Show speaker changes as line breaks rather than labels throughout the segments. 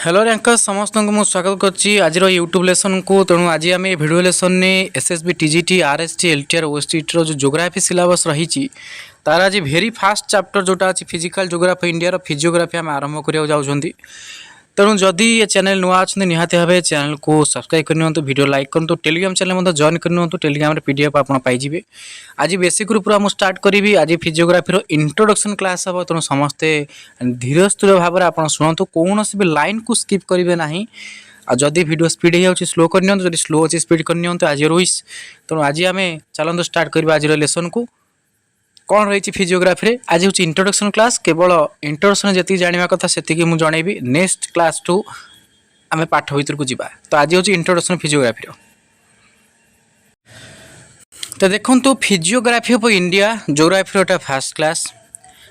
Hello ranker समस्त को स्वागत करछि आज यूट्यूब लेसन को। तेणु आज आम भिडियो लेसन ने SSB TGT RST LTR OST जो जियोग्राफी सिलेबस रही तार आज भेरी फास्ट चैप्टर जोटा अच्छी फिजिकल जियोग्राफी इंडिया फिजियोग्राफी आम आरंभ करा जाऊँगी। तेणु जदि ये चैनल नुआ अच्छे निहाती भाव चैनल को सब्सक्राइब करनी वीडियो लाइक करूँ। टेलीग्राम चैनल जॉइन करनी टेलीग्राम पीडीएफ आप पाइबे। आज बेसिक पूरा मुझे स्टार्ट करी आज फिजियोग्राफी इंट्रोडक्शन क्लास हम। तेणु समस्ते धीर स्थिर भाव में आप शुणु कौन भी लाइन को स्किप करेंगे ना। जदि वीडियो स्पीड हो स्लो करनी जब स्लो अच्छे स्पीड करनी आज रोइस। तेणु आज आम चलते स्टार्ट करवा आज लेसन को कौन रही फिजियोग्राफी रे। आज हूँ इंट्रोडक्शन क्लास केवल इंट्रोडक्शन जी जाना कथा से मुझे जनइबी। नेक्स्ट क्लास टू आम पाठ भर को जावा। तो आज हूँ इंट्रोडक्शन फिजियोग्राफी। तो देखो फिजियोग्राफी ऑफ इंडिया जियोग्राफी गोटे फास्ट क्लास।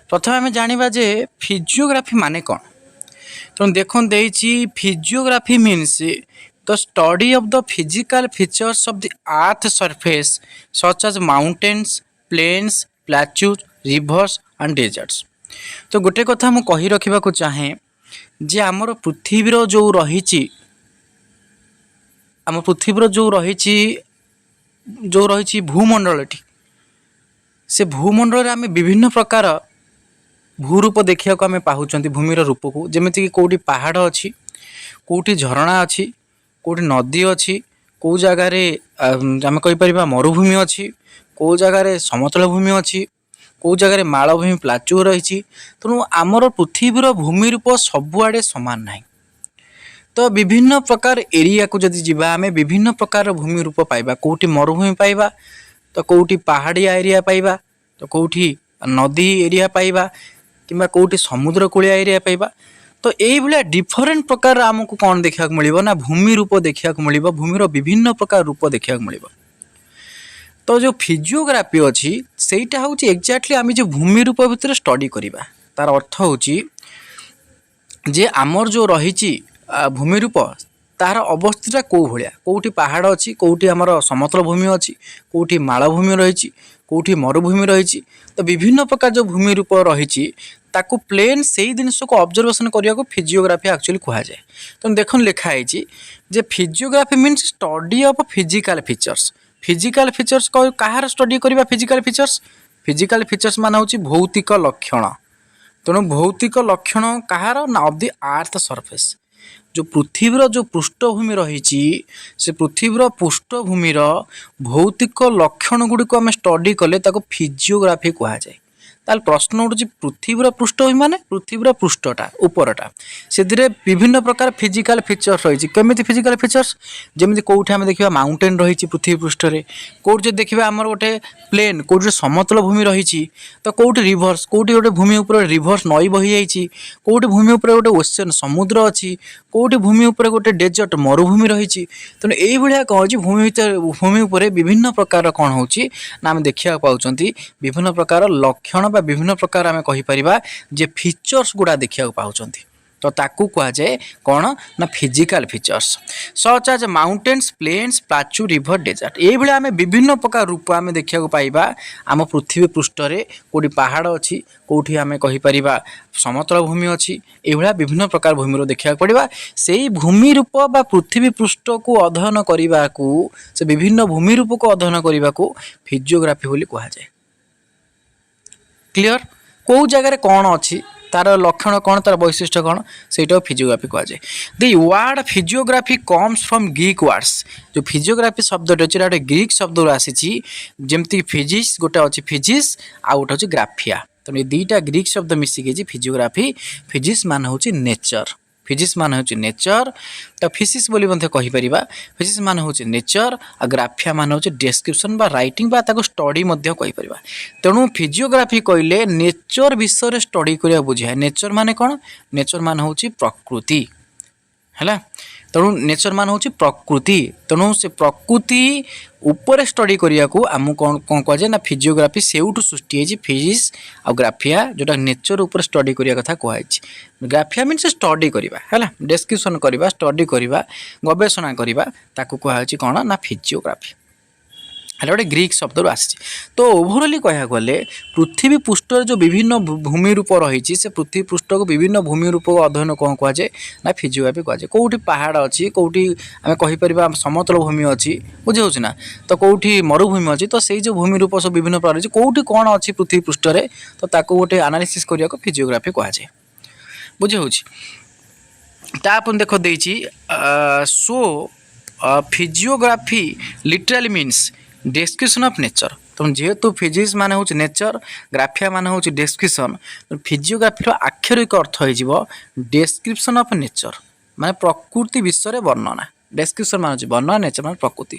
प्रथम आम जाना जे फिजियोग्राफी माने कौन। तो देखो physiography means the study of the physical features of the earth surface such as mountains plains plateaus rivers and deserts. तो गोटे कथा मुझे कही रखा चाहे जे आमर पृथ्वीर जो रही आम पृथ्वीर जो रही भूमंडलटी से भूमंडल आम विभिन्न प्रकार भूरूप देखा आम पाँच भूमिर रूप को। जमीक कौटी पहाड़ अच्छी कौटी झरणा अच्छी कौटी नदी अच्छी कौ जगार आम कहीपर मरुभूमि अच्छी कौ जगार समतल भूमि अच्छी कौ जगार मालभूमि प्लाचू रही। तेणु आमर पृथ्वीर भूमि रूप सबुआड़े सामान ना। तो विभिन्न प्रकार एरिया को जदि जीवा आम विभिन्न प्रकार भूमि रूप पाइबा। कौटी मरुभूमि पाइबा तो कौटी पहाड़िया एरिया पाइबा तो कौटी नदी एरिया पाइबा कि कौटी समुद्र कूलिया एरिया पाइबा। तो ये डिफरेंट प्रकार आमको कौन देखा मिले ना भूमि रूप देखा मिले भूमिर विभिन्न प्रकार रूप देखा मिले। तो जो फिजियोग्राफी अच्छी सेटा हूँ एक्जाक्टली आम जो भूमि रूप भितर स्टडी करवा तार अर्थ हूँ जे आमर जो रही भूमि रूप तार अवस्था कौ भाया कौटी पहाड़ अच्छी कौटी आमर समतल भूमि अच्छी कौटी मालभूमि रही कौटी मरुभूमि रही। तो विभिन्न प्रकार जो भूमि रूप रही ताकू प्लेन से ही जिनस को ऑब्जर्वेशन करने को फिजियोग्राफी एक्चुअली कहा जाए। तो देख लिखाई जे physiography means study of physical features. Physical features कହାର स्टडी करवा फिजिकल फीचर्स मान हूँ भौतिक लक्षण। तेणु भौतिक लक्षण कହାର ना ऑफ द अर्थ सरफेस जो पृथ्वीर जो पृष्ठभूमि रही से पृथ्वीर पृष्ठभूमिर भौतिक लक्षण गुड़िक आम स्टडी कले फिजियोग्राफी कहा जाए। ताल प्रश्न उठुची पृथ्वीर पृष्ठभूमि माने पृथ्वीर पृष्ठटा उपरटा से विभिन्न प्रकार फिजिकल फीचर्स रही। केमी फिजिकल फीचर्स जमी कौटी आम देखा माउंटेन रही पृथ्वी पृष्ठ में कौटी देखा आमर गोटे प्लेन कौटी समतल भूमि रही तो कौटी रिभर्स कौटी गोटे भूमि उपर रिभर्स नई बही जाइए कौटी भूमि उपर गोटे ओशन समुद्र अच्छी कौटी भूमि उपर गोटे डेजर्ट मरुभूमि रही। तेणु ये कौन भूमि उपर विभिन्न प्रकार कौन हो आम देखा पाँच विभिन्न प्रकार लक्षण विभिन्न प्रकार आम कहीपर जे फीचर्स गुड़ा देखा पाँच। तो ताकू कह जाए कौन ना physical features such as mountains plains plateau river desert. ये आम विभिन्न प्रकार रूप आम देखा पाइबा आम पृथ्वी पृष्ठ में कौटी पहाड़ अच्छी कौटी आम कहीपर समतल भूमि अच्छी ये विभिन्न प्रकार भूमि देखा पड़ा। से ही भूमि रूप बा पृथ्वी पृष्ठ को अध्ययन करने को से विभिन्न भूमि रूप को अध्ययन करने को फिजियोग्राफी बोली कह जाए। क्लियर कौ जगार कौन अच्छी तार लक्षण कौन तार वैशिष्ट्य कौन से फिजियोग्राफी कह जाए। The word physiography comes from Greek words. जो फिजियोग्राफी शब्द गोटे ग्रीक शब्द आसी जमती फिजिक्स गोटे अच्छी फिजिक्स आ गोटे हूँ ग्राफिया। तो ये दुईटा ग्रीक शब्द मिसिकी फिजियोग्राफी। फिजिक्स मान हूँ नेचर फिजिक्स मान हूँ नेचर तो फिजिक्स बोली कहीपर फिजिक्स मान हूँ नेचर आ ग्राफिया मान हूँ डिस्क्रिप्शन बा राइटिंग बा ताको स्टडी कहीपर। तेणु फिजियोग्राफी कहले नेचर विषय स्टडी करा बुझाए। नेचर माने कौन नेचर मान हूँ प्रकृति है। तेणु नेचर मान हूँ प्रकृति। तेणु से प्रकृति उपर स्टडी करने को आम कौन कौन कह जाए ना फिजियोग्राफी से सृष्टि फिजिक्स आ ग्राफिया जोटा नेचर उपर स्टडी करने कथा कहुई। ग्राफिया मीन्स स्टडी करवा है डिस्क्रिप्शन करवा स्टडी करवा गवेषणा करवा ताकू कहुई कौन ना फिजियोग्राफी। ହେଲେ ଗୋଟେ ଗ୍ରୀକ୍ ଶବ୍ଦରୁ ଆସିଛି। ତ ଓଭରଅଲି କହିବାକୁ ଗଲେ ପୃଥିବୀ ପୃଷ୍ଠରେ ଯେଉଁ ବିଭିନ୍ନ ଭୂମି ରୂପ ରହିଛି ସେ ପୃଥିବୀ ପୃଷ୍ଠକୁ ବିଭିନ୍ନ ଭୂମି ରୂପକୁ ଅଧ୍ୟୟନ କ'ଣ କୁହାଯାଏ ନା ଫିଜିଓଗ୍ରାଫି କୁହାଯାଏ। କେଉଁଠି ପାହାଡ଼ ଅଛି, କେଉଁଠି ଆମେ କହିପାରିବା ସମତଳ ଭୂମି ଅଛି, ବୁଝିହେଉଛି ନା, ତ କେଉଁଠି ମରୁଭୂମି ଅଛି, ତ ସେଇ ଯେଉଁ ଭୂମି ରୂପ ସବୁ ବିଭିନ୍ନ ପ୍ରକାର ଅଛି, କେଉଁଠି କ'ଣ ଅଛି ପୃଥିବୀ ପୃଷ୍ଠରେ, ତ ତାକୁ ଗୋଟେ ଆନାଲିସିସ୍ କରିବାକୁ ଫିଜିଓଗ୍ରାଫି କୁହାଯାଏ। ବୁଝିହେଉଛି। ତାପରେ ଦେଖ ଦେଇଛି so physiography literally means description of nature. ତେଣୁ ଯେହେତୁ ଫିଜିକ୍ସ ମାନେ ହେଉଛି ନେଚର, ଗ୍ରାଫିଆ ମାନେ ହେଉଛି ଡେସ୍କ୍ରିପସନ୍, ଫିଜିଓଗ୍ରାଫିର ଆକ୍ଷରିକ ଅର୍ଥ ହୋଇଯିବ ଡେସ୍କ୍ରିପସନ୍ ଅଫ୍ ନେଚର, ମାନେ ପ୍ରକୃତି ବିଷୟରେ ବର୍ଣ୍ଣନା। ଡେସ୍କ୍ରିପସନ୍ ମାନେ ହେଉଛି ବର୍ଣ୍ଣନା, ନେଚର ମାନେ ପ୍ରକୃତି।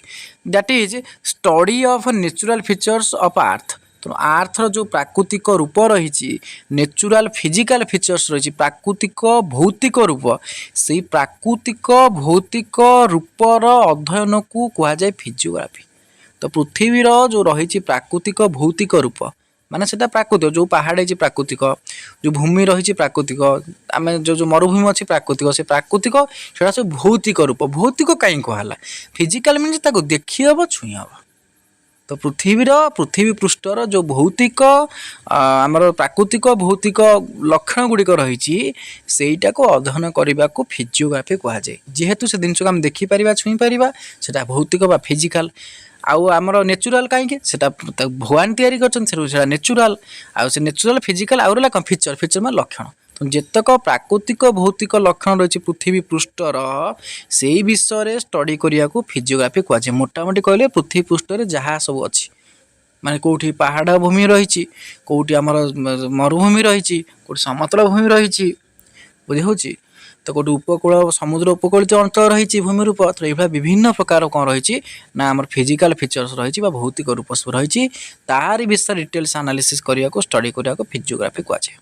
That is study of natural features of earth. ତେଣୁ ଆର୍ଥର ଯେଉଁ ପ୍ରାକୃତିକ ରୂପ ରହିଛି, ନ୍ୟାଚୁରାଲ୍ ଫିଜିକାଲ୍ ଫିଚର୍ସ ରହିଛି, ପ୍ରାକୃତିକ ଭୌତିକ ରୂପ, ସେଇ ପ୍ରାକୃତିକ ଭୌତିକ ରୂପର ଅଧ୍ୟୟନକୁ କୁହାଯାଏ ଫିଜିଓଗ୍ରାଫି। ତ ପୃଥିବୀର ଯେଉଁ ରହିଛି ପ୍ରାକୃତିକ ଭୌତିକ ରୂପ, ମାନେ ସେଟା ପ୍ରାକୃତିକ, ଯେଉଁ ପାହାଡ଼ ହେଇଛି ପ୍ରାକୃତିକ, ଯେଉଁ ଭୂମି ରହିଛି ପ୍ରାକୃତିକ, ଆମେ ଯେଉଁ ମରୁଭୂମି ଅଛି ପ୍ରାକୃତିକ, ସେ ପ୍ରାକୃତିକ ସେଟା ସବୁ ଭୌତିକ ରୂପ। ଭୌତିକ କାହିଁ କୁହାହେଲା? ଫିଜିକାଲ ମିନ୍ସ ତାକୁ ଦେଖି ହେବ, ଛୁଇଁ ହେବ। ତ ପୃଥିବୀ ପୃଷ୍ଠର ଯେଉଁ ଭୌତିକ ଆମର ପ୍ରାକୃତିକ ଭୌତିକ ଲକ୍ଷଣ ଗୁଡ଼ିକ ରହିଛି ସେଇଟାକୁ ଅଧ୍ୟୟନ କରିବାକୁ ଫିଜିଓଗ୍ରାଫି କୁହାଯାଏ। ଯେହେତୁ ସେ ଜିନିଷକୁ ଆମେ ଦେଖିପାରିବା, ଛୁଇଁ ପାରିବା, ସେଟା ଭୌତିକ ବା ଫିଜିକାଲ। ଆଉ ଆମର ନେଚୁରାଲ କାହିଁକି? ସେଟା ଭଗବାନ ତିଆରି କରିଛନ୍ତି, ସେଟା ନେଚୁରାଲ। ଆଉ ସେ ନେଚୁରାଲ ଫିଜିକାଲ ଆଉ ରହିଲା କ'ଣ? ଫିଚର ମାନେ ଲକ୍ଷଣ। ଯେତେକ ପ୍ରାକୃତିକ ଭୌତିକ ଲକ୍ଷଣ ରହିଛି ପୃଥିବୀ ପୃଷ୍ଠର, ସେଇ ବିଷୟରେ ଷ୍ଟଡି କରିବାକୁ ଫିଜିଓଗ୍ରାଫି କୁହାଯାଏ। ମୋଟାମୋଟି କହିଲେ ପୃଥିବୀ ପୃଷ୍ଠରେ ଯାହା ସବୁ ଅଛି, ମାନେ କେଉଁଠି ପାହାଡ଼ ଭୂମି ରହିଛି, କେଉଁଠି ଆମର ମରୁଭୂମି ରହିଛି, କେଉଁଠି ସମତଳ ଭୂମି ରହିଛି, ବୁଝିହେଉଛି, ତ କେଉଁଠି ଉପକୂଳ ସମୁଦ୍ର ଉପକୂଳିତ ଅଞ୍ଚଳ ରହିଛି ଭୂମି ରୂପ। ତ ଏଇଭଳିଆ ବିଭିନ୍ନ ପ୍ରକାର କ'ଣ ରହିଛି ନା ଆମର ଫିଜିକାଲ ଫିଚର୍ସ ରହିଛି ବା ଭୌତିକ ରୂପ ସବୁ ରହିଛି। ତାରି ବିଷୟରେ ଡିଟେଲ୍ସ ଆନାଲିସିସ୍ କରିବାକୁ, ଷ୍ଟଡି କରିବାକୁ ଫିଜିଓଗ୍ରାଫି କୁହାଯାଏ।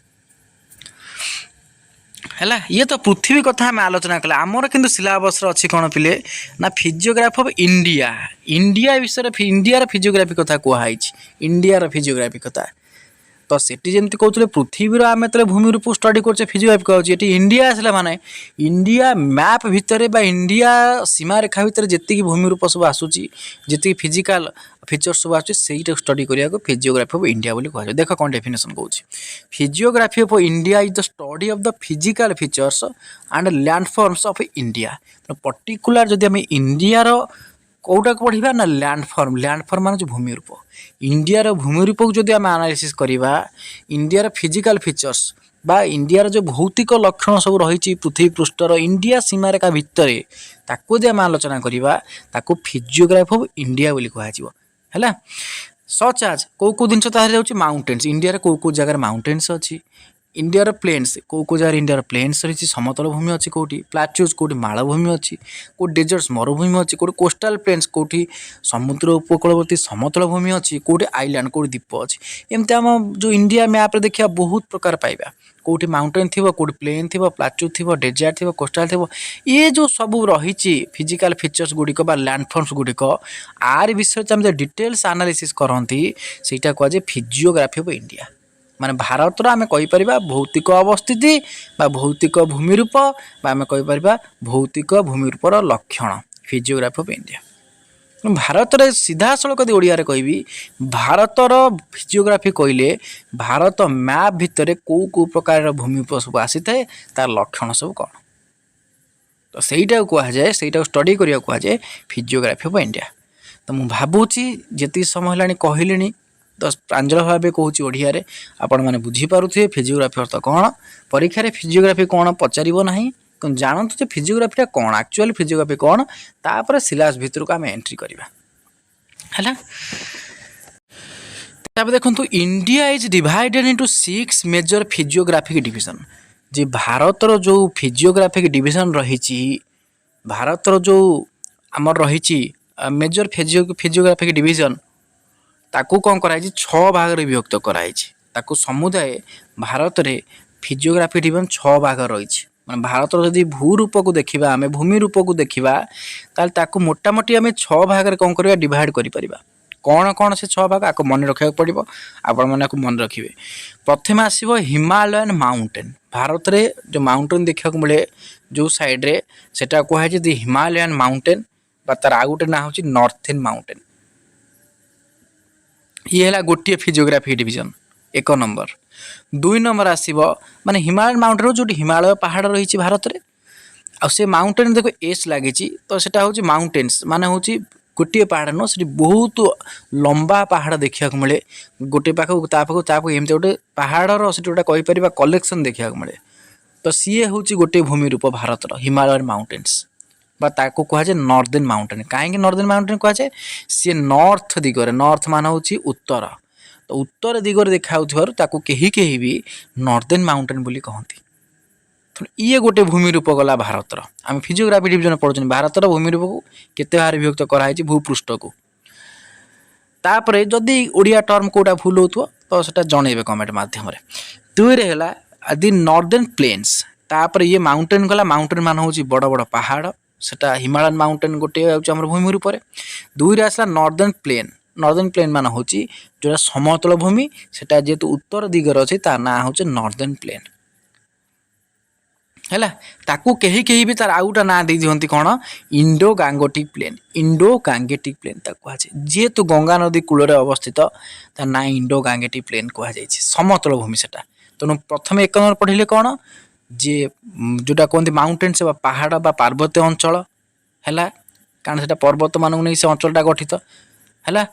ହେଲା, ଇଏ ତ ପୃଥିବୀ କଥା ଆମେ ଆଲୋଚନା କଲେ। ଆମର କିନ୍ତୁ ସିଲାବସ୍ରେ ଅଛି କ'ଣ ପିଲେ ନା ଫିଜିଓଗ୍ରାଫି ଅଫ୍ ଇଣ୍ଡିଆ। ଇଣ୍ଡିଆ ବିଷୟରେ ଇଣ୍ଡିଆର ଫିଜିଓଗ୍ରାଫି କଥା କୁହାଯାଇଛି। ଇଣ୍ଡିଆର ଫିଜିଓଗ୍ରାଫି କଥା ତ ସେଠି ଯେମିତି କହୁଥିଲେ ପୃଥିବୀର ଆମେ ଯେତେବେଳେ ଭୂମି ରୂପ ଷ୍ଟଡି କରୁଛେ ଫିଜିଓଗ୍ରାଫି କୁହାଯାଉଛି। ଏଠି ଇଣ୍ଡିଆ ଆସିଲା ମାନେ ଇଣ୍ଡିଆ ମ୍ୟାପ୍ ଭିତରେ ବା ଇଣ୍ଡିଆ ସୀମାରେଖା ଭିତରେ ଯେତିକି ଭୂମି ରୂପ ସବୁ ଆସୁଛି, ଯେତିକି ଫିଜିକାଲ ଫିଚର୍ସ ସବୁ ଆସୁଛି, ସେଇଟାକୁ ଷ୍ଟଡି କରିବାକୁ ଫିଜିଓଗ୍ରାଫି ଅଫ୍ ଇଣ୍ଡିଆ ବୋଲି କୁହାଯାଏ। ଦେଖ କ'ଣ ଡେଫିନେସନ୍ କହୁଛି। Physiography of India is the study of the physical features and landforms of India. Particular ଯଦି ଆମେ ଇଣ୍ଡିଆର କେଉଁଟାକୁ ପଢ଼ିବା ନା ଲ୍ୟାଣ୍ଡଫର୍ମ। ଲ୍ୟାଣ୍ଡଫର୍ମ ମାନେ ଯେଉଁ ଭୂମି ରୂପ, ଇଣ୍ଡିଆର ଭୂମି ରୂପକୁ ଯଦି ଆମେ ଆନାଲିସିସ୍ କରିବା, ଇଣ୍ଡିଆର ଫିଜିକାଲ ଫିଚର୍ସ ବା ଇଣ୍ଡିଆର ଯେଉଁ ଭୌତିକ ଲକ୍ଷଣ ସବୁ ରହିଛି ପୃଥିବୀ ପୃଷ୍ଠର ଇଣ୍ଡିଆ ସୀମାରେଖା ଭିତରେ, ତାକୁ ଯଦି ଆମେ ଆଲୋଚନା କରିବା, ତାକୁ ଫିଜିଓଗ୍ରାଫି ଅଫ୍ ଇଣ୍ଡିଆ ବୋଲି କୁହାଯିବ। ହେଲା, ସଚ୍ ଆଜ୍ କେଉଁ ଜିନିଷ ତାହେଲେ ହେଉଛି ମାଉଣ୍ଟେନ୍ସ। ଇଣ୍ଡିଆରେ କେଉଁ ଜାଗାରେ ମାଉଣ୍ଟେନ୍ସ ଅଛି, ଇଣ୍ଡିଆର ପ୍ଲେନ୍ସ କେଉଁ ଜାଗାରେ ଇଣ୍ଡିଆର ପ୍ଲେନ୍ସ ରହିଛି, ସମତଳ ଭୂମି ଅଛି କେଉଁଠି, ପ୍ଲାଟ୍ୟୁଜ୍ କେଉଁଠି ମାଳଭୂମି ଅଛି, କେଉଁଠି ଡେଜର୍ଟସ୍ ମରୁଭୂମି ଅଛି, କେଉଁଠି କୋଷ୍ଟାଲ ପ୍ଲେନ୍ସ କେଉଁଠି ସମୁଦ୍ର ଉପକୂଳବର୍ତ୍ତୀ ସମତଳ ଭୂମି ଅଛି, କେଉଁଠି ଆଇଲ୍ୟାଣ୍ଡ କେଉଁଠି ଦ୍ୱୀପ ଅଛି। ଏମିତି ଆମ ଯେଉଁ ଇଣ୍ଡିଆ ମ୍ୟାପ୍ରେ ଦେଖିବା ବହୁତ ପ୍ରକାର ପାଇବା। କେଉଁଠି ମାଉଣ୍ଟେନ୍ ଥିବ, କେଉଁଠି ପ୍ଲେନ୍ ଥିବ, ପ୍ଲାଟ୍ୟୁଜ୍ ଥିବ, ଡେଜର୍ଟ ଥିବ, କୋଷ୍ଟାଲ ଥିବ। ଇଏ ଯେଉଁ ସବୁ ରହିଛି ଫିଜିକାଲ ଫିଚର୍ସ ଗୁଡ଼ିକ ବା ଲ୍ୟାଣ୍ଡଫର୍ମସ୍ ଗୁଡ଼ିକ, ଆରି ବିଷୟରେ ଆମେ ଡିଟେଲ୍ସ ଆନାଲିସିସ୍ କରନ୍ତି, ସେଇଟା କୁହାଯାଏ ଫିଜିଓଗ୍ରାଫି ଅଫ୍ ଇଣ୍ଡିଆ। ମାନେ ଭାରତର ଆମେ କହିପାରିବା ଭୌତିକ ଅବସ୍ଥିତି ବା ଭୌତିକ ଭୂମି ରୂପ ବା ଆମେ କହିପାରିବା ଭୌତିକ ଭୂମି ରୂପର ଲକ୍ଷଣ, ଫିଜିଓଗ୍ରାଫି ଅଫ୍ ଇଣ୍ଡିଆ। ଭାରତରେ ସିଧାସଳଖ ଯଦି ଓଡ଼ିଆରେ କହିବି, ଭାରତର ଫିଜିଓଗ୍ରାଫି କହିଲେ ଭାରତ ମ୍ୟାପ୍ ଭିତରେ କେଉଁ ପ୍ରକାରର ଭୂମି ରୂପ ସବୁ ଆସିଥାଏ, ତାର ଲକ୍ଷଣ ସବୁ କ'ଣ, ତ ସେଇଟାକୁ କୁହାଯାଏ, ସେଇଟାକୁ ଷ୍ଟଡି କରିବାକୁ କୁହାଯାଏ ଫିଜିଓଗ୍ରାଫି ଅଫ୍ ଇଣ୍ଡିଆ। ତ ମୁଁ ଭାବୁଛି ଯେତିକି ସମୟ ହେଲାଣି କହିଲିଣି, ତ ପ୍ରାଞ୍ଜଳ ଭାବେ କହୁଛି ଓଡ଼ିଆରେ, ଆପଣମାନେ ବୁଝିପାରୁଥିବେ ଫିଜିଓଗ୍ରାଫି ଅର୍ଥ କ'ଣ। ପରୀକ୍ଷାରେ ଫିଜିଓଗ୍ରାଫି କ'ଣ ପଚାରିବ ନାହିଁ, କିନ୍ତୁ ଜାଣନ୍ତୁ ଯେ ଫିଜିଓଗ୍ରାଫିଟା କ'ଣ, ଆକ୍ଚୁଆଲି ଫିଜିଓଗ୍ରାଫି କ'ଣ, ତାପରେ ସିଲାବସ୍ ଭିତରକୁ ଆମେ ଏଣ୍ଟ୍ରି କରିବା। ହେଲା, ତାପରେ ଦେଖନ୍ତୁ India is divided into 6 major physiographic division. ଯେ ଭାରତର ଯେଉଁ ଫିଜିଓଗ୍ରାଫିକ୍ ଡିଭିଜନ୍ ରହିଛି, ଭାରତର ଯେଉଁ ଆମର ରହିଛି ମେଜର ଫିଜିଓଗ୍ରାଫିକ୍ ଡିଭିଜନ୍, ତାକୁ କ'ଣ କରାଯାଇଛି 6 ଭାଗରେ ବିଭକ୍ତ କରାଯାଇଛି। ତାକୁ ସମୁଦାୟ ଭାରତରେ ଫିଜିଓଗ୍ରାଫି ଡିଭିଜନ୍ 6 ଭାଗ ରହିଛି। ମାନେ ଭାରତର ଯଦି ଭୂ ରୂପକୁ ଦେଖିବା, ଆମେ ଭୂମି ରୂପକୁ ଦେଖିବା, ତାହେଲେ ତାକୁ ମୋଟାମୋଟି ଆମେ 6 ଭାଗରେ କ'ଣ କରିବା, ଡିଭାଇଡ଼ କରିପାରିବା। କ'ଣ କ'ଣ ସେ 6 ଭାଗ ଆକୁ ମନେ ରଖିବାକୁ ପଡ଼ିବ, ଆପଣମାନେ ଆକୁ ମନେ ରଖିବେ। ପ୍ରଥମେ ଆସିବ ହିମାଲୟାନ୍ ମାଉଣ୍ଟେନ୍। ଭାରତରେ ଯେଉଁ ମାଉଣ୍ଟେନ୍ ଦେଖିବାକୁ ମିଳେ ଯେଉଁ ସାଇଡ଼୍ରେ, ସେଟା କୁହାଯାଇଛି ଦି ହିମାଲୟାନ୍ ମାଉଣ୍ଟେନ୍ ବା ତାର ଆଉ ଗୋଟେ ନାଁ ହେଉଛି ନର୍ଥର୍ନ ମାଉଣ୍ଟେନ୍। ये है गोटे फिजियोग्राफी डिविजन एक नंबर। दुई नंबर आसब माने हिमालयन माउंटेन जो हिमालय पहाड़ रही भारत में आ से माउंटेन देखो एस लगी तो सेटा हूँ माउंटेन्स माने हूँ गोटे पहाड़ नुह से बहुत लंबा पहाड़ देखा मिले गोटे पाखक एमती गोटे पहाड़र से गोटे कलेक्शन देखा मिले। तो सी हूँ गोटे भूमि रूप भारत हिमालयन माउंटेन्स ताको कहुए नॉर्दर्न माउंटेन। कहीं नॉर्दर्न माउंटेन कहुए सी नॉर्थ दिगरे नॉर्थ मान हूँ उत्तर तो उत्तर दिगरे देखा कहीं भी नॉर्दर्न माउंटेन बोली कहती। ये गोटे भूमि रूप गला भारत आम फिजियोग्राफी डिविजन पढ़ुं भारतर भूमि रूप को केते भाग विभक्त कराई भूपृष्ठ को। तापर जदि ओडिया टर्म कोटा भूल हो तो सेटा जनइबे कमेंट माध्यम। दुई है दि नॉर्दर्न प्लेन्स तापर ये माउंटेन गला माउंटेन मान हूँ बड़ बड़ पहाड़ सेटा हिमालयन माउंटेन गोटे आम भूमि रूप। दुई आसला नॉर्दर्न प्लेन। नॉर्दर्न प्लेन मान हूँ जो समतल भूमि सेटा जेहेतु उत्तर दिगरे अच्छे ता ना हूँ नॉर्दर्न प्लेन है। ताकू कहीं कहीं भी तार आउटा ना दे दिखती कौन Indo Gangetic plane. Indo Gangetic plain कहुए जेहेतु गंगा नदी कूल अवस्थित तार ना इंडो गांगेटिक प्लेन कहुए समतल भूमि सेटा। तेणु प्रथम एक नंबर पढ़िले कौन जे जोटा कहते माउंटेन्स पहाड़ बा पार्वत्य अंचल है कारण से पर्वत मानक नहीं से अंचलटा गठित है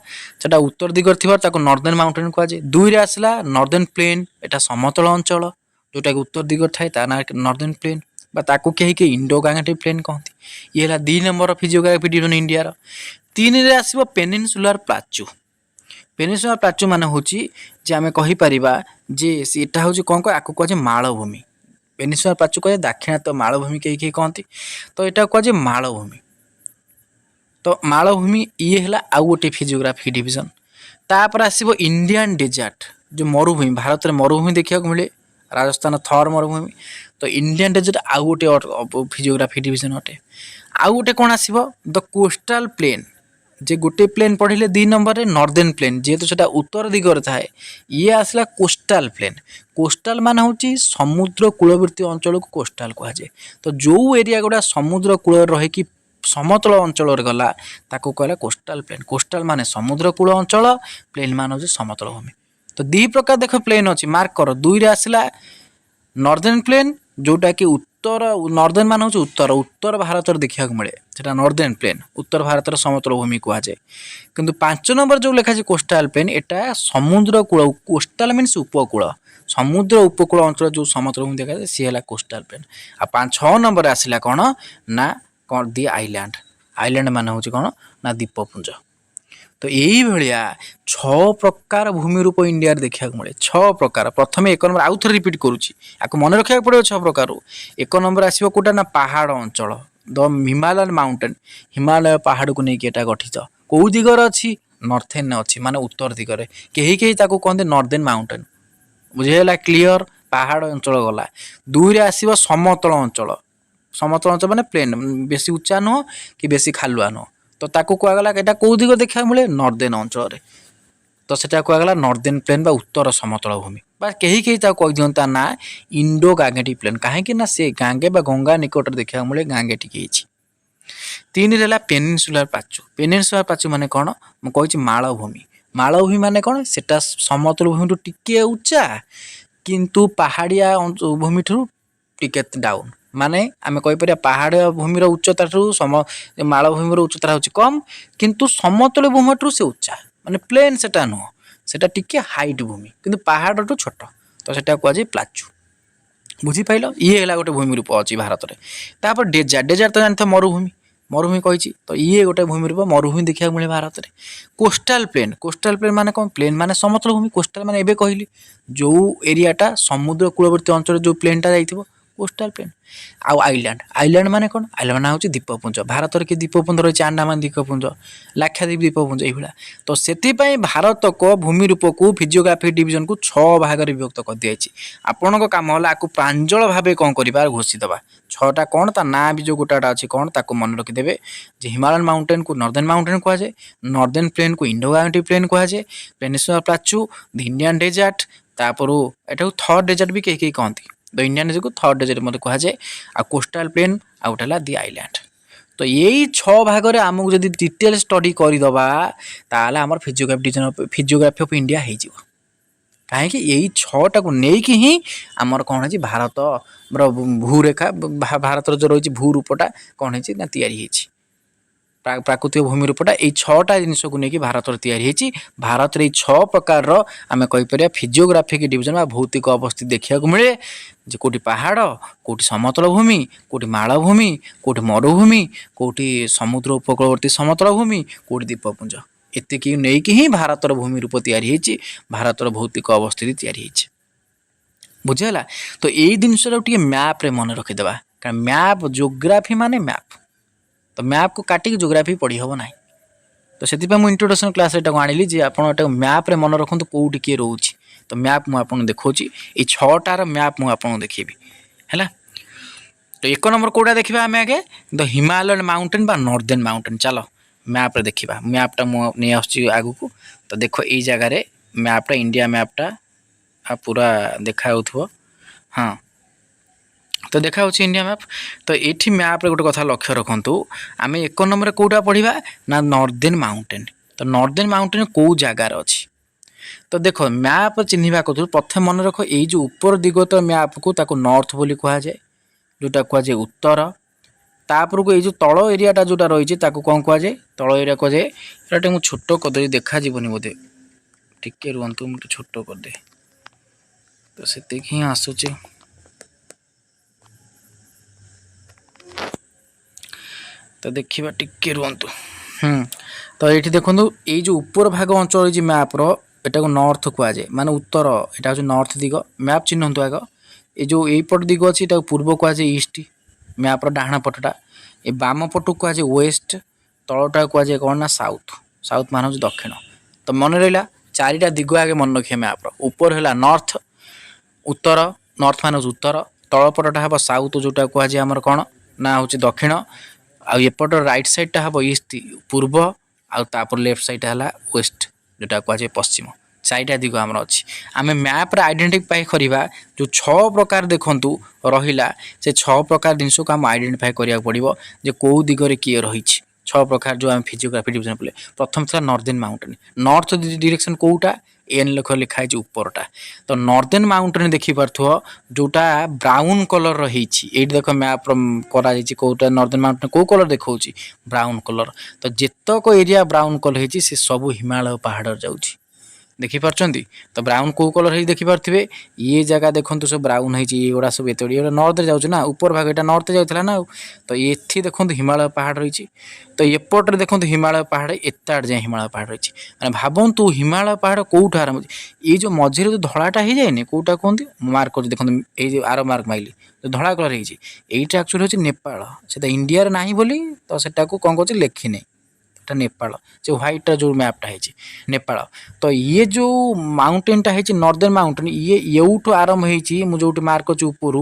सेटा उत्तर दिगरे थी नॉर्दर्न माउंटेन कहुए। दुई आसला नॉर्दर्न प्लेन एटा समतल अंचल जोटा कि उत्तर दिगरे थाए ता ना नॉर्दर्न प्लेन ताकू कहीं कहीं इंडो गांगेटिक प्लेन कहती। ये है 2 नंबर फिजियोग्राफी डिविजन इंडिया। 3 रे आसीबो पेनिनसुलर प्लाचू। पेनिनसुलर प्लाचू मान हूँ जे आम कहीपर जे सीटा हूँ कौन कह आपको कहे मालभूमि। पेनिनसुलर प्लाचू कहे दाक्षिणात्य मालभूमि कहीं कहीं कहती तो यहाँ कहे मालभूमि। तो मालभूमि ये है आउ गोटे फिजियोग्राफी डिविजन। तापर आसीबो इंडियन डेजर्ट जो मरुभूमि भारत में मरुभूमि देखा मिले राजस्थान थर मरुभूमि। तो इंडियन डेजर्ट आउ गोटे फिजियोग्राफी डिविजन अटे। आउ गोटे कौन आसीबो द कोस्टाल प्लेन जे गोटे प्लेन पढ़िले 2 नंबर नॉर्दर्न प्लेन जेहेतु सेटा उत्तर दिगरे थाए ये आसला कोस्टाल प्लेन। कोस्टाल मान हूँ समुद्र कूलवर्ती अंचल को कोस्टाल कहुए। तो जो एरिया गुड़ा समुद्र कूल रही समतल अंचल गला ताको कहला कोस्टाल प्लेन। कोस्टाल माने समुद्र कूल अंचल प्लेन मान हूँ समतल भूमि। तो 2 प्रकार देख प्लेन अच्छी मार्क कर। 2 आसला नॉर्दर्न प्लेन जोटा कि उत्तर नॉर्दर्न मान हूँ उत्तर उत्तर भारत देखा मिले सेटा नॉर्दर्न प्लेन उत्तर भारत समतल भूमि कहुए। किंतु 5 नंबर जो लिखा कोस्टाल प्लेन एटा समुद्र कूल कोस्टाल मीन्स उपकूल समुद्र उपकूल अंचल जो समतल भूमि देखा सी है कोस्टाल प्लेन। आ 5-6 नंबर आसला कौन ना कौन दि आइलैंड। आइलैंड मान हूँ कौन ना द्वीपपुंज। तो यही भाया 6 प्रकार भूमि रूप इंडिया देखा मिले 6 प्रकार। प्रथम 1 नंबर आउ थे रिपीट करुच्ची आपको मन रखा पड़े 6 प्रकार। 1 नंबर आसो कौटा ना पहाड़ अंचल द हिमालयन माउंटेन हिमालय पहाड़ को लेकिन एटा गठित कौ दिगरे अच्छी नॉर्थर्न अच्छी माने उत्तर दिगरे कहीं कहीं कहते नॉर्दर्न माउंटेन बुझेगा क्लीयर पहाड़ अंचल गला। 2 आसो समतल अंचल समतल अंचल माने प्लेन बेसी उच्चा नुह कि बेसी खालुआ नुह तो ताको कहगला एटा कौ दिग देखा मिले नॉर्दर्न अंचल तो सेटा कहगला नॉर्दर्न प्लेन बा उत्तर समतल भूमि बा कहीं कहीं कही दिंता ना इंडो गांगेटिक प्लेन कहीं ना से गांगे बा गंगा निकट देखा मिले गांगेटिक। 3 रहा पेनिनसुलर प्लाचू। पेनिनसुलर प्लाचू माने कौन मुझे मालभूमि। मालभूमि माने कौन सेटा समतल भूमि टिके उच्चा किंतु पहाड़िया भूमि ठू टिके डाउन माने आम कहीपर पहाड़ भूमि उच्चता सम मालभूमि उच्चता हूँ कम किंतु समतल भूमि ठू से उच्चा माने प्लेन सेटा नुह सेटा टिके हाइट भूमि किंतु पहाड़ ठू छोट तो सेटा कहुए प्लाचू। बुझीपाल ये है गोटे भूमि रूप अच्छी भारत में। तापर डेजर्ट डेजर्ट तो जानते मरुभूमि मरुभूमि कही तो ये गोटे भूमि रूप मरुभूमि देखा मिले भारत में। कोस्टाल प्लेन माने कौन प्लेन माने समतल भूमि कोस्टाल माने एबे कहली जो एरियाटा समुद्र कूलवर्ती अंचल जो प्लेनटा जाइथिबो कोस्टाल प्लेन। आउ आइलैंड आइलैंड माने कौन आइलैंड हूँ द्वीपपुंज भारत में कि द्वीपपुंज रही अंडमान द्वीपपुंज लाक्षाद्वीप द्वीपपुंज यही। तो से भारत को भूमि रूप को फिजियोग्राफी डिविजन को 6 भाग विभक्त कर दिखाई। आपण काम है आपको प्रांजल भाव कौन कर घोषिदबा 6टा कौन ता ना भी जो गोटाटा अच्छी कौन ताको मन रखिदेवे जे हिमालयन माउंटेन को नॉर्दर्न माउंटेन कहुए नॉर्दर्न प्लेन को इंडो गांगेटिक प्लेन कहुए peninsular plateau the Indian desert तापर एटा थर्ड डेजर्ट भी कहीं कहती द इंडियन डेजर्ट को थर्ड डेजर्ट मत कहुए आ कोस्टाल प्लेन आउट है दि आइलैंड। तो यही 6 भागरे आमको जदि डिटेल स्टडी करदे ताले आमर फिजियोग्राफी ऑफ इंडिया हो कहीं यही 6टा को लेकिन ही आमर कौन है भारत भूरेखा भारत जो रही भूरूपटा कौन है तैयारी प्राकृतिक भूमि रूपटा ये 6टा जिनस को लेकिन भारत तैयारी भारत में 6 प्रकार आम कहीपर फिजियोग्राफिक डिविजन भौतिक अवस्थित देखा मिले जे कौटी पहाड़ कौटी समतल भूमि कौटी मालभूमि कौटी मरुभूमि कौटी समुद्र उपकूलवर्ती समतल भूमि कौटी द्वीपपुंज एतिक नहीं कि ही भारतर भूमि रूप तैयारी भारतर भौतिक अवस्थिति तैयारी बुझीगला। तो यही जिनस मैप्रे मन रखिदेवा कारण मैप जोग्राफी माने मैप तो मैप को काटिक जोग्राफी पढ़ी हम ना तो से इंट्रोडक्शन क्लास आनी आप मैप्रे मन रखु कौटी किए रोचे तो मैप मुझे देखा ये 6टार मैप मुझे देखी है। तो 1 नंबर कौटा देखा आम आगे द हिमालयन माउंटेन बा नॉर्दर्न माउंटेन चलो मैप्रे देखा मैपटा नहीं आगू को तो देख ये जगार मैपटा इंडिया मैपटा पूरा देखा हाँ तो देखा इंडिया मैप तो ये मैप्रे गोटे कथा लक्ष्य रखु आम 1 नंबर कौटा पढ़ा ना नॉर्दर्न माउंटेन तो नॉर्दर्न माउंटेन कौ जगार अच्छी तो देख मैप चिन्हवा कथु प्रथम मन रख ये जो ऊपर दिगत मैप को ताको नॉर्थ बोली कह जाए जोटा कह जाए उत्तर तापर को ये जो तल एरियाटा जोटा रही कौन कह जाए तल एरिया कह जाए ये मुझे छोट करदे देखा जीवन बोधे टिके रुहतु मुझे छोट करदे तो से ही आसूचे तो देखा टिके रुहतु तो ये देखो ये जो ऊपर भाग अंचल मैप्र एटा को नॉर्थ कह जाए माने उत्तर यहाँ हूँ नॉर्थ दिग मैप चिन्हतु आग ये जो यपट दिग अच्छी पूर्व कह जाए ईस्ट मैप्र डाण पटटा ये बाम पटू कह जाए वेस्ट तलटा कह जाए कौन ना साउथ साउथ मान हूँ दक्षिण तो मन रहा 4टा दिग आगे मन रखिए मैप्र ऊपर है नॉर्थ उत्तर नॉर्थ मान हूँ उत्तर तलपटा हम साउथ जोटा कह जाए आमर कौन ना हूँ दक्षिण आएपट रईट सैड्टा हम ईस्ट पूर्व आपर लेफ्ट सैड है वेस्ट जोटा कह जाए पश्चिम 4टा दिग आमर अच्छी आम मैप्रे आइडेंटिफाई करवा जो 6 प्रकार देखु रहा से 6 प्रकार जिनस को आम आइडेंटिफाई करा पड़ो जे कौ दिगरे किए रही 6 प्रकार जो आम फिजियोग्राफी डिविजन बोले प्रथम था नॉर्दर्न माउंटेन नॉर्थ डायरेक्शन कौटा एन लिखाई ऊपरटा तो नॉर्दर्न माउंटेन देखिपु जोटा ब्राउन कलर रही देख मैप कर कौटा नॉर्दर्न माउंटेन कौ कलर देखा ब्राउन कलर तो जितक एरिया ब्राउन कलर होती से सब हिमालय पहाड़ जाऊँगी देखिपार्टी तो ब्राउन कौ कलर है देखिपे ये जगह देखो सब ब्राउन होगा सब ये नॉर्थ जाऊँ ना ऊपर भाग यहाँ नॉर्थ जाऊला ना तो ये देखो हिमालय पहाड़ रही तो एपटे देखो हिमालय पहाड़ एत आड़ जाए हिमालय पहाड़ रही मैंने भावतु हिमालय पहाड़ कौटा आरंभ ये जो मझे जो धड़ाटा हो जाए कौटा कहते मार्क कर देखो ये आर मार्क माइली जो धड़ा कलर होटा एक्चुअली हूँ नेपाल से इंडिया ना बोली तो सेटा को कौन कह लिखिनी नेपाल जो व्हाइट जो मैपटा है नेपाल तो ये जो माउंटेनटा है नॉर्दर्न माउंटेन ये यूठू आरंभ हो मार्क अच्छी ऊपर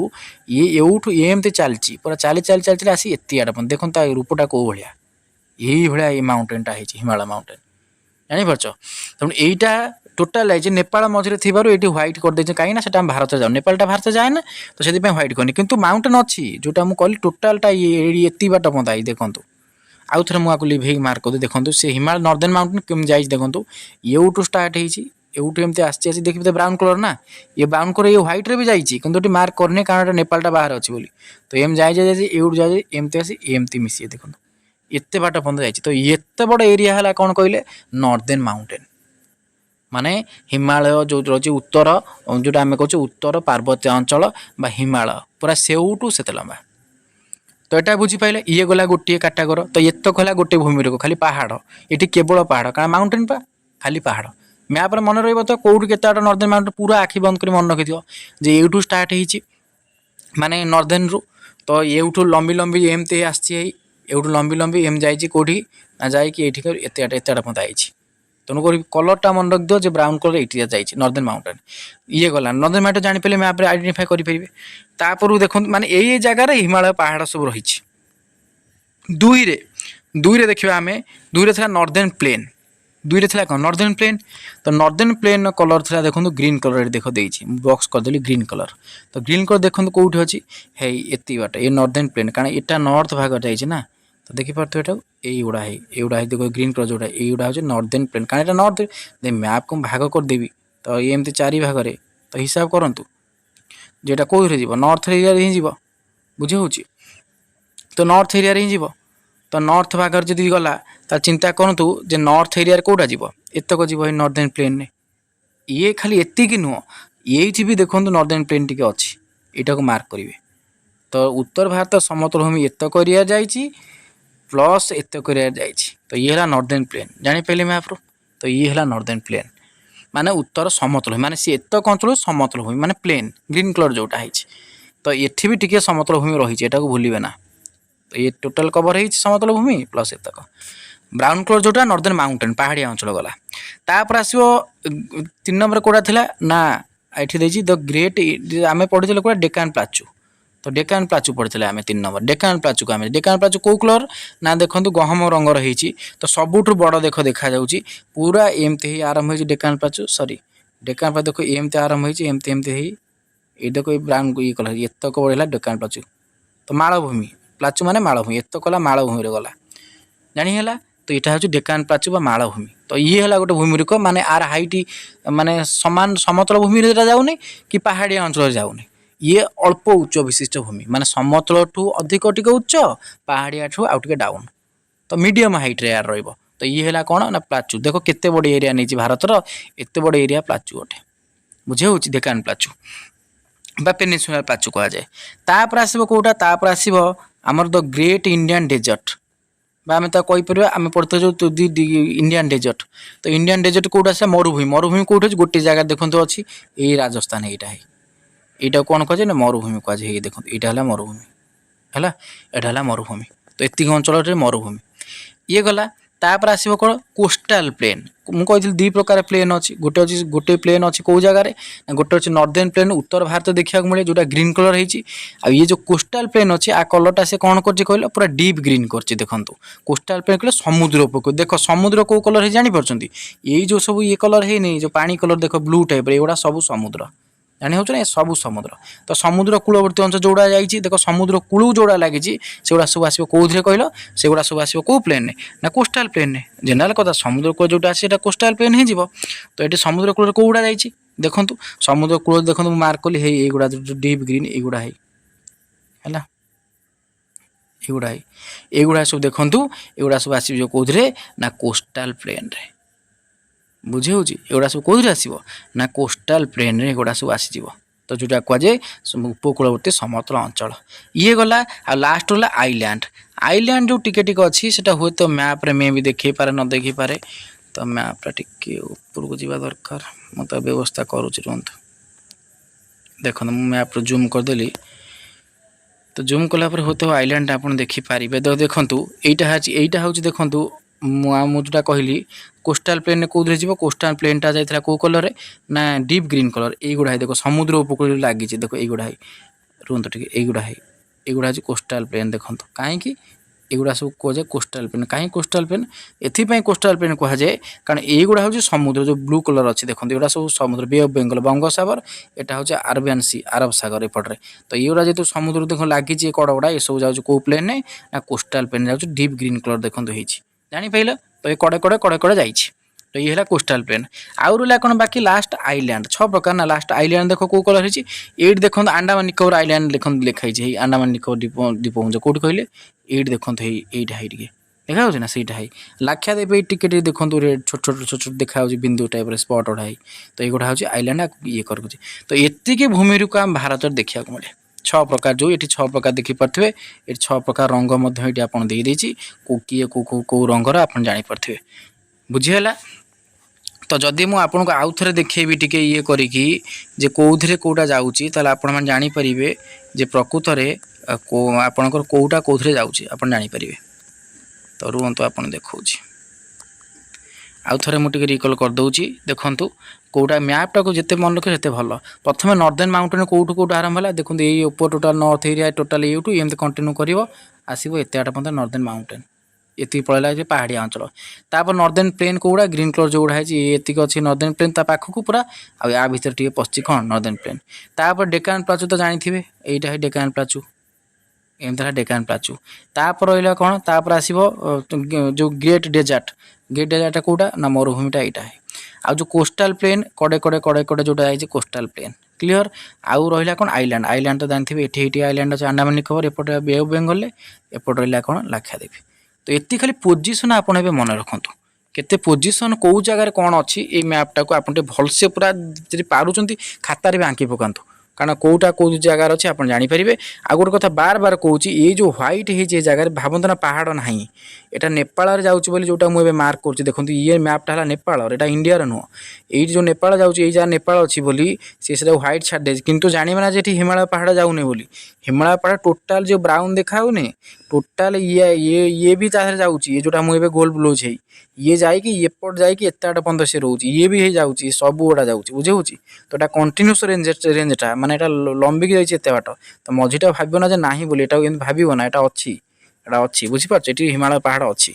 ये यूठू एमती चलती पूरा चली चली चली चली आसी एत आड़ देखो रूपटा कौ भाया यही भाया ये माउंटेनटा है हिमालय माउंटेन जानीपार तेणु यहीटा टोटाल है नेपाल मझे थी ये व्हाइट करदे कहीं भारत जाओ नेपाल भारत जाए ना तो से व्हाइट करनी कितु माउंटेन अच्छी जोटा मुझे कहली टोटालटा ये एत बाट पता देखो आउ थे मुझे लिभे मार्क कर देखो से हिमालय नॉर्दर्न माउंटेन कमी जाइए देखो यूठू स्टार्ट होठू एमती आसी देखिए ब्राउन कलर ना ये ब्राउन कलर ये व्हाइट रे भी जाइए कि मार्क करने कारण नेपालटा बाहर अच्छी बोली तो एम जाए यूठू जाए एमती आसी एमती मिसी देखो एत बाट पर्यटन जाइए तो एत बड़ एरिया है कौन कहले नॉर्दर्न माउंटेन माने हिमालय जो रही उत्तर जोटा आम कहे उत्तर पार्वत्य अंचल बा हिमालय पूरा सेउठू से लंबा तो यहाँ बुझीपारे ये गला गोटे काटागर तो एतक है गोटे भूमि रेख खाली पहाड़ ये केवल पहाड़ कारण माउंटेन पा खाली पहाड़ मैप्रे मन रही तो कौट के नॉर्दर्न माउंटेन पूरा आखि बंद कर मन रखि जे यूठू स्टार्ट हो माने नॉर्दर्न रु तो यूठू लंबी लंबी एमती आसठू लंबी लंबी एम जाइए कौटी ना जाकि एत आड़ पता आई तेणुक कलरटा मन रख दियो ब्राउन कलर ये जाइए नॉर्दर्न माउंटेन ये गला नॉर्दर्न माउंटेन जानीपारे मैप्रे आइडेंटिफाई करेंगे तापर देखो माने ये जगार हिमालय पहाड़ सब रही दुई देखा आम दुई था नॉर्दर्न प्लेन दुई था कौन नॉर्दर्न प्लेन तो नॉर्दर्न प्लेन कलर था देखो ग्रीन कलर देख दे बॉक्स करदेली ग्रीन कलर तो ग्रीन कलर देखो कौटी अच्छी है एत बाट ये नॉर्दर्न प्लेन कारण यहाँ नॉर्थ भाग जाइए ना तो देखिपे एटा এইগুড়া এইগুড়া देखो ग्रीन कलर जोड़ा এইগুড়া হচ্ছে नॉर्दर्न प्लेन कारण এটা नॉर्थ दे मैप को भाग करदेवी तो ये एमती 4 भाग रे तो हिसाब करंतु जेटा कोइरे जीव नॉर्थ एरिया रे ही जीव बुझे होची तो नॉर्थ एरिया रे ही जीव तो नॉर्थ भाग जदि गला ता चिंता करंतु जे नॉर्थ एरिया रे कोडा जीव एतक जीव हे नॉर्दर्न प्लेन ने ये खाली एति कि नुह ये भी देखो नॉर्दर्न प्लेन टी अच्छी यहाँ को मार्क करेंगे तो उत्तर भारत समतल भूमि एतक एरिया जाइए प्लस एतक एरिया जाइए तो ये है नॉर्दर्न प्लेन जापारे मैप्र तो ये है नॉर्दर्न प्लेन माने उत्तर समतल भूमि माने सी एतक अंचल समतल भूमि माने प्लेन ग्रीन कलर जोटा है तो ये भी टी समतल भूमि रही है को भूलिए ना तो ये टोटाल कवर हो समतल भूमि प्लस एतक ब्राउन कलर जोटा नॉर्दर्न माउंटेन पहाड़िया अंचल गला तापर आसो 3 नंबर कोड़ा थिला ना एठी देछि द ग्रेट आमे पढिथिले कोड़ा डेकान प्लाचू तो डेकान प्लाचू पढिथिले आमे 3 नंबर डेकान प्लाचू को आमे डेकान प्लाचू को कलर ना देखंतु गहम रंग रहिछि तो सबुठु बड़ देखा जाउछि पूरा एमते ही आरंभ होइछि डेकान प्लाचू सॉरी डेकान प्लाचू देखो एमते आरंभ होइछि एमते एमते ही ए देखो ब्राउन को ये कलर एतक बढिला डेकान प्लाचू तो मालभूमि प्लाचू माने मालभूमि एतक कला मालभूमि रे गला जानि हैला तो यहाँ हूँ डेकान प्लाचू बा मालभूमि तो ये है गोटे भूमिरूप माने आर हाइट माने समान समतल भूमि जाऊनी कि पहाड़िया अंचल जाऊनी ये अल्प उच्च विशिष्ट भूमि माने समतल ठू अधिक टिके उच्च पहाड़िया ठू आउ टिके डाउन तो मीडियम हाइट रे यार रहिबो तो ये है कौन ना प्लाचू देखो केते बड़ी एरिया नहीं भारतर एते बड़ी एरिया प्लाचू गोटे बुझे हो डेकान प्लाचू बा पेनिनसुलर प्लाचू कह जाए तापर आसीबो कोटा तापर आसीबो हमर द ग्रेट इंडियन डेजर्ट आम कहीपर आम पढ़ते जो इंडियन डेजर्ट तो इंडियन डेजर्ट कौट आसे मरुभूमि मरुभूमि कौट अच्छे गोटे जगह देखते अच्छी ये राजस्थान यहाँ कौन कहे ना मरुभूमि कहे देखो यहाँ है मरुभूमि है यहाँ मरुभूमि तो एतिक अंचल मरुभूमि ये गला तापर आसो कौन कोस्टाल प्लेन मुझे 2 प्रकार प्लेन अच्छी गोटे प्लेन अच्छी कौ जगार गोटे अच्छे नॉर्दर्न प्लेन उत्तर भारत देखा मिले जोटा ग्रीन कलर होती ये जो कोस्टाल प्लेन अच्छी आ कलरटा से कौन कर कहल पूरा डीप ग्रीन कर देखो कोस्टाल प्लेन कहले समुद्र उपकूल देख समुद्र कौ कलर है जापरचंती ये जो सब ये कलर है नहीं जो पानी कलर देख ब्लू टाइप एगुड़ा सब समुद्र जानी हो सब समुद्र तो समुद्र कूलवर्ती अंचल जोड़ा जाइए देख समुद्र कूल जोड़ा लगी सेगुड़ा सब आसो कौन कहल सेगुड़ा सब आसो कौ प्लेन ना कोस्टाल प्लेन जनरल कथा समुद्र कूल जोटा आसे कोस्टाल प्लेन हो तो ये समुद्र कूल कौड़ा जाइए देखूँ समुद्र कूल देखो मार्क कली है युड़ा डीप ग्रीन युड़ा है युड़ा सब देखूँ युड़ा सब आस कौन ना कोस्टाल प्लेन रे बुझे होगा सब कौन आसो ना कोस्टाल प्लेन रे एगुड़ा सब आसीज तो जोटा कहुए उपकूलवर्ती समतल अंचल ये गला आ लास्ट गला आइलैंड आइलैंड जो टिके टिके अच्छी से हुए तो मैप रे मे भी देखी पारे न देखी पारे तो मैपटा टिके ऊपर को जावा दरकार मत व्यवस्था करुँच रुहतु देखो मैप जूम करदेली तो जूम कलापर होते आइलैंड आप देखिपारे तो देखूँ यहीटा हूँ देखूँ मुझे जोटा कहली कोस्टाल प्लेन कौन जी कोस्टाल प्लेनटा जाइए कौ कलर ना डीप ग्रीन कलर युड़ा है देखो समुद्र उपकूल लगी देखो युड़ा है रुहतु टे युड़ा हूँ कोस्टाल प्लेन देखो कहीं एगुड़ा सब कहुए कोस्टाल प्लेन कहीं कोस्टाल प्लेन एपाई कोस्टाल प्लेन कहुए कारण युड़ा हूँ समुद्र जो ब्लू कलर अच्छी देखो ये सब समुद्र बे ऑफ बेंगल बंगोसागर यहाँ हूँ अरबियन सी अरब सागर एपटे तो युड़ा जो समुद्र देख लगी कड़गुड़ा ये सब जाऊँ कौ प्लेन ना कोस्टाल प्लेन जाऊँ डीप ग्रीन कलर देखते हो जापारे तो ये कड़े कड़े कड़े कड़े जाइए तो ये है कोस्टाल प्लेन आउ रहा कौन बाकी लास्ट आइलैंड 6 प्रकार ना लास्ट आइलैंड देखो कौ कलर है ये देखो अंडमान निकोबर आइलैंड लिखाई अंडमान निकोबर द्वीपपुंज कौट कहले ये देखो यहीटा है देखा ना सहीटा है लाक्षाद्वीप टिके देखो छोट छोट छोट छोट देखा बिंदु टाइप स्पट गुड़ा है तो युड़ा हूँ आइलैंड ये कर तो ये भूमिरूप आम भारत देखा मिले 6 प्रकार जो ये 6 प्रकार देखिपे ये 6 प्रकार रंग आपड़ी किए कौ रंगर आप जापे बुझीगला तो जदि मुझे आपको आउ थे देखेबी टी ये करी कौन कौटा जाऊँगी आप जापरे जे प्रकृत में आपणकर कौटा कौन जाऊँगी आप जापरे तो रुहतु आप देखा आउ थे मुझे रिकल करदे देखूँ कौटा मैपटा को जिते मन रखे से भल प्रथम नॉर्दर्न माउंटेन कौटू कौटू आरंभ है देखो ये ऊपर total north area total Yutu एमती कंटिन्यू कर आसो एत आटा पता नॉर्दर्न माउंटेन ये पड़ेगा पहाड़िया अंचल तापर नॉर्दर्न प्लेन कौड़ा ग्रीन कलर जो है ये अच्छी नॉर्दर्न प्लेन पाखक पूरा आ भर टे पशि कौन नॉर्दर्न प्लेन तापर डेकान प्लाचू तो जानी थे यहाँ है डेकान प्लाचू ଏମିତି ହେଲା ଡେକାନ ପ୍ଲାଚୁ। ତାପରେ ରହିଲା କ'ଣ, ତାପରେ ଆସିବ ଯେଉଁ ଗ୍ରେଟ୍ ଡେଜର୍ଟଟା କେଉଁଟା ନା ମରୁଭୂମିଟା ଏଇଟା। ଆଉ ଯେଉଁ କୋଷ୍ଟାଲ ପ୍ଲେନ୍ କଡ଼େ କଡ଼େ ଯେଉଁଟା ଯାଇଛି କୋଷ୍ଟାଲ ପ୍ଲେନ୍ କ୍ଲିଅର। ଆଉ ରହିଲା କ'ଣ ଆଇଲ୍ୟାଣ୍ଡ ତ ଜାଣିଥିବେ, ଏଠି ଆଇଲ୍ୟାଣ୍ଡ ଅଛି ଆଣ୍ଡାମାନ ନିକୋବର, ଏପଟେ ବେ ଅଫ୍ ବେଙ୍ଗଲରେ, ଏପଟେ ରହିଲା କ'ଣ ଲାକ୍ଷାଦ୍ୱୀପ। ତ ଏତିକି ଖାଲି ପୋଜିସନ୍ ଆପଣ ଏବେ ମନେ ରଖନ୍ତୁ, କେତେ ପୋଜିସନ୍ କେଉଁ ଜାଗାରେ କ'ଣ ଅଛି। ଏଇ ମ୍ୟାପ୍ଟାକୁ ଆପଣ ଟିକେ ଭଲସେ ପୁରା ଯଦି ପାରୁଛନ୍ତି ଖାତାରେ ବି ଆଙ୍କି ପକାନ୍ତୁ, କାରଣ କେଉଁଟା କେଉଁ ଜାଗାରେ ଅଛି ଆପଣ ଜାଣିପାରିବେ। ଆଉ ଗୋଟେ କଥା ବାର କହୁଛି, ଏଇ ଯେଉଁ ହ୍ୱାଇଟ୍ ହେଇଛି ଏ ଜାଗାରେ ଭାବନ୍ତୁ ନା ପାହାଡ଼ ନାହିଁ, ଏଇଟା ନେପାଳରେ ଯାଉଛି ବୋଲି ଯେଉଁଟା ମୁଁ ଏବେ ମାର୍କ କରୁଛି ଦେଖନ୍ତୁ, ଇଏ ମ୍ୟାପ୍ଟା ହେଲା ନେପାଳର, ଏଇଟା ଇଣ୍ଡିଆର ନୁହଁ। ଏଇଠି ଯେଉଁ ନେପାଳ ଯାଉଛି, ଏଇ ଯାହା ନେପାଳ ଅଛି ବୋଲି ସେଟା ହ୍ୱାଇଟ୍ ଛାଡ଼ି ଦେଇଛି, କିନ୍ତୁ ଜାଣିବେ ନା ଯେ ଏଠି ହିମାଳୟ ପାହାଡ଼ ଯାଉନି ବୋଲି। ହିମାଳୟ ପାହାଡ଼ ଟୋଟାଲ୍ ଯେଉଁ ବ୍ରାଉନ୍ ଦେଖାଯାଉନି, ଟୋଟାଲ୍ ଇଏ ବି ତା ଦେହରେ ଯାଉଛି। ଇଏ ଯେଉଁଟା ମୁଁ ଏବେ ଗୋଲ ବୁଲଉଛି, ଇଏ ଯାଇକି ଏପଟ ଯାଇକି ଏତେ ବାଟ ପର୍ଯ୍ୟନ୍ତ ସେ ରହୁଛି, ଇଏ ବି ହେଇଯାଉଛି, ସବୁ ଗୁଡ଼ା ଯାଉଛି, ବୁଝି ହେଉଛି। ତ ଏଇଟା କଣ୍ଟିନ୍ୟୁସ୍ ରେଞ୍ଜଟା, ମାନେ ଏଇଟା ଲମ୍ବିକି ଯାଇଛି ଏତେ ବାଟ। ତ ମଝିଟା ଭାବିବ ନା ଯେ ନାହିଁ ବୋଲି, ଏଟାକୁ ଏମିତି ଭାବିବ ନା, ଏଇଟା ଅଛି ବୁଝିପାରୁଛ, ଏଠି ହିମାଳୟ ପାହାଡ଼ ଅଛି,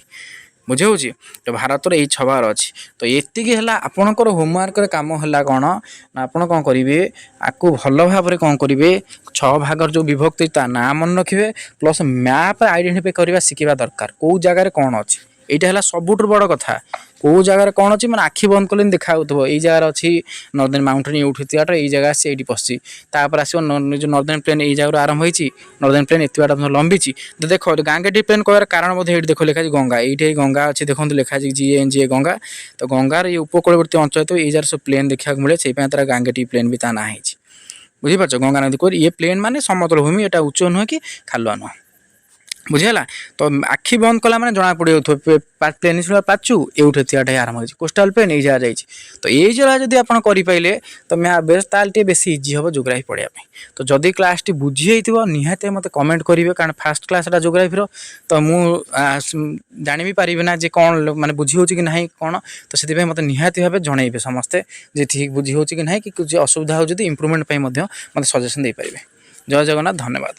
ବୁଝି ହେଉଛି। ତ ଭାରତର ଏଇ 6 ଭାଗ ଅଛି। ତ ଏତିକି ହେଲା ଆପଣଙ୍କର ହୋମୱାର୍କରେ କାମ ହେଲା କ'ଣ ନା ଆପଣ କ'ଣ କରିବେ, ଆକୁ ଭଲ ଭାବରେ କ'ଣ କରିବେ, 6 ଭାଗର ଯେଉଁ ବିଭକ୍ତି ତା ନାଁ ମନେ ରଖିବେ, ପ୍ଲସ୍ ମ୍ୟାପ୍ ଆଇଡେଣ୍ଟିଫାଇ କରିବା ଶିଖିବା ଦରକାର, କେଉଁ ଜାଗାରେ କ'ଣ ଅଛି। ଏଇଟା ହେଲା ସବୁଠୁ ବଡ଼ କଥା, କେଉଁ ଜାଗାରେ କ'ଣ ଅଛି ମାନେ ଆଖି ବନ୍ଦ କଲେ ଦେଖା ହେଉଥିବ, ଏଇ ଜାଗାରେ ଅଛି ନର୍ଦର୍ନ ମାଉଣ୍ଟେନ୍ ଏଇଠି ଏତେ ବାଟ, ଏଇ ଜାଗା ଆସି ଏଇଠି ପଶିଛି। ତାପରେ ଆସିବ ଯେଉଁ ନର୍ଦର୍ନ ପ୍ଲେନ୍, ଏଇ ଜାଗାରୁ ଆରମ୍ଭ ହେଇଛି, ନର୍ଦର୍ନ ପ୍ଲେନ୍ ଏତେ ବାଟ ଲମ୍ବିଛି। ତ ଦେଖ ଗାଙ୍ଗେଟି ପ୍ଲେନ୍ କହିବାର କାରଣ ମଧ୍ୟ ଏଇଠି ଦେଖ ଲେଖାଛି ଗଙ୍ଗା, ଏଇଠି ଗଙ୍ଗା ଅଛି ଦେଖନ୍ତୁ ଲେଖାଛି GNGA ଗଙ୍ଗା। ତ ଗଙ୍ଗାର ଏଇ ଉପକୂଳବର୍ତ୍ତୀ ଅଞ୍ଚଳ ତ ଏଇ ଜାଗାରେ ସବୁ ପ୍ଲେନ୍ ଦେଖିବାକୁ ମିଳେ, ସେଇପାଇଁ ତାର ଗାଙ୍ଗେଟି ପ୍ଲେନ୍ ବି ତା ନାଁ ହେଇଛି, ବୁଝିପାରୁଛ। ଗଙ୍ଗା ନଦୀ କୂଳରେ ଇଏ ପ୍ଲେନ୍ ମାନେ ସମତଳ ଭୂମି, ଏଟା ଉଚ୍ଚ ନୁହେଁ କି ଖାଲୁଆ ନୁହଁ, ବୁଝିହେଲା। ତ ଆଖି ବନ୍ଦ କଲା ମାନେ ଜଣା ପଡ଼ିଯାଉଥିବ ପେନିସୁଲା ପ୍ଲାଚୁ ଏଉଠି ଏତିଆଟା ଆରମ୍ଭ ହେଇଛି, କୋଷ୍ଟାଲ ପ୍ଲେନ୍ ଏଇ ଜାଗା ଯାଇଛି। ତ ଏଇ ଜାଗା ଯଦି ଆପଣ କରିପାରିଲେ ତ ମ୍ୟାପ୍ ବେସ୍, ତାହେଲେ ଟିକେ ବେଶୀ ଇଜି ହେବ ଜୋଗ୍ରାଫି ପଢ଼ିବା ପାଇଁ। ତ ଯଦି କ୍ଲାସ୍ଟି ବୁଝି ହେଇଥିବ ନିହାତି ମୋତେ କମେଣ୍ଟ କରିବେ, କାରଣ ଫାଷ୍ଟ କ୍ଲାସ୍ ଏଟା ଜୋଗ୍ରାଫିର। ତ ମୁଁ ଜାଣିବି ପାରିବି ନା ଯେ କ'ଣ ମାନେ ବୁଝି ହେଉଛି କି ନାହିଁ କ'ଣ, ତ ସେଥିପାଇଁ ମୋତେ ନିହାତି ଭାବେ ଜଣାଇବେ ସମସ୍ତେ ଯେ ଠିକ୍ ବୁଝି ହେଉଛି କି ନାହିଁ, କି କିଛି ଅସୁବିଧା ହେଉଛି ଯଦି ଇମ୍ପ୍ରୁଭମେଣ୍ଟ ପାଇଁ ମଧ୍ୟ ମୋତେ ସଜେସନ୍ ଦେଇପାରିବେ। ଜୟ ଜଗନ୍ନାଥ, ଧନ୍ୟବାଦ।